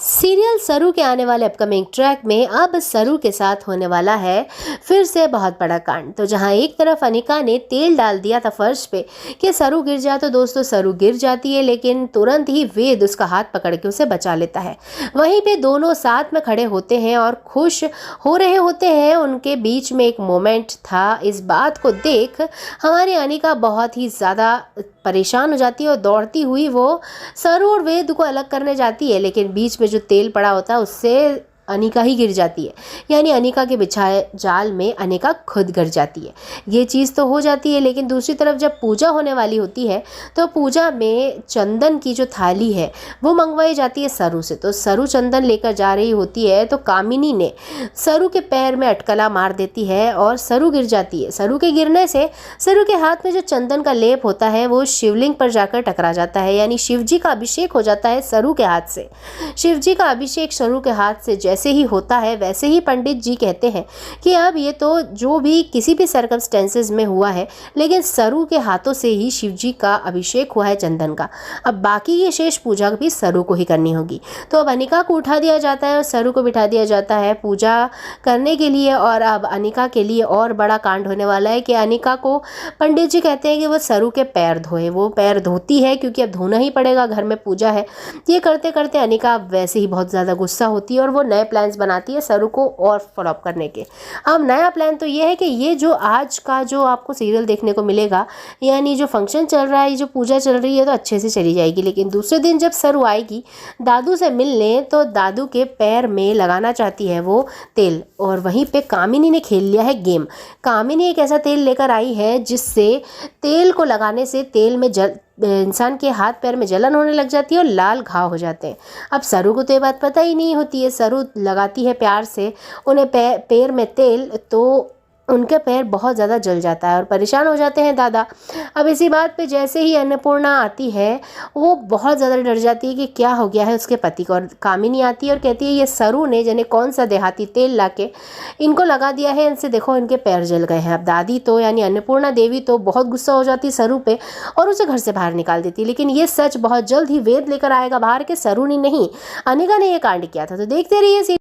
Serial सरू के आने वाले अपकमिंग ट्रैक में अब सरू के साथ होने वाला है फिर से बहुत बड़ा कांड। तो जहां एक तरफ अनिका ने तेल डाल दिया था फर्श पे कि सरू गिर जाए, तो दोस्तों सरू गिर जाती है, लेकिन तुरंत ही वेद उसका हाथ पकड़ के उसे बचा लेता है। वहीं पे दोनों साथ में खड़े होते हैं और खुश हो रहे होते हैं। उनके बीच में एक मोमेंट था। इस बात को देख हमारी अनिका बहुत ही ज़्यादा परेशान हो जाती है और दौड़ती हुई वो सरू और वेद को अलग करने जाती है, लेकिन बीच में जो तेल पड़ा होता है उससे अनिका ही गिर जाती है। यानी अनिका के बिछाए जाल में अनिका खुद गिर जाती है। ये चीज़ तो हो जाती है, लेकिन दूसरी तरफ जब पूजा होने वाली होती है तो पूजा में चंदन की जो थाली है वो मंगवाई जाती है सरू से। तो सरू चंदन लेकर जा रही होती है तो कामिनी ने सरू के पैर में अटकला मार देती है और सरू गिर जाती है। सरू के गिरने से सरू के हाथ में जो चंदन का लेप होता है वो शिवलिंग पर जाकर टकरा जाता है। यानी शिव जी का अभिषेक हो जाता है सरू के हाथ से। शिव जी का अभिषेक सरू के हाथ से जैसे ही होता है वैसे ही पंडित जी कहते हैं कि अब ये तो जो भी किसी भी सर्कमस्टेंसेस में हुआ है, लेकिन सरू के हाथों से ही शिव जी का अभिषेक हुआ है चंदन का। अब बाकी ये शेष पूजा भी सरू को ही करनी होगी। तो अब अनिका को उठा दिया जाता है और सरू को बिठा दिया जाता है पूजा करने के लिए। और अब अनिका के लिए और बड़ा कांड होने वाला है कि अनिका को पंडित जी कहते हैं कि वो सरू के पैर धोए। वो पैर धोती है क्योंकि अब धोना ही पड़ेगा, घर में पूजा है। ये करते करते अनिका वैसे ही बहुत ज़्यादा गुस्सा होती है और वो नए प्लान्स बनाती है सरू को और फॉलोअप करने के। अब नया प्लान तो ये है कि ये जो आज का जो आपको सीरियल देखने को मिलेगा, यानी जो फंक्शन चल रहा है, ये जो पूजा चल रही है, तो अच्छे से चली जाएगी। लेकिन दूसरे दिन जब सरू आएगी दादू से मिलने, तो दादू के पैर में लगाना चाहती है वो तेल। और वहीं पे कामिनी ने खेल लिया है गेम। कामिनी एक ऐसा तेल लेकर आई है जिससे तेल को लगाने से तेल में इंसान के हाथ पैर में जलन होने लग जाती है और लाल घाव हो जाते हैं। अब सरू को तो ये बात पता ही नहीं होती है। सरू लगाती है प्यार से उन्हें पैर में तेल, तो उनके पैर बहुत ज़्यादा जल जाता है और परेशान हो जाते हैं दादा। अब इसी बात पे जैसे ही अन्नपूर्णा आती है वो बहुत ज़्यादा डर जाती है कि क्या हो गया है उसके पति को। और कामिनी आती है और कहती है ये सरू ने जाने कौन सा देहाती तेल लाके इनको लगा दिया है, इनसे देखो इनके पैर जल गए हैं। अब दादी तो यानी अन्नपूर्णा देवी तो बहुत गुस्सा हो जाती सरू पे और उसे घर से बाहर निकाल देती। लेकिन ये सच बहुत जल्द ही वेद लेकर आएगा बाहर के सरू ने नहीं, अनिका ने ये कांड किया था। तो देखते रहिए।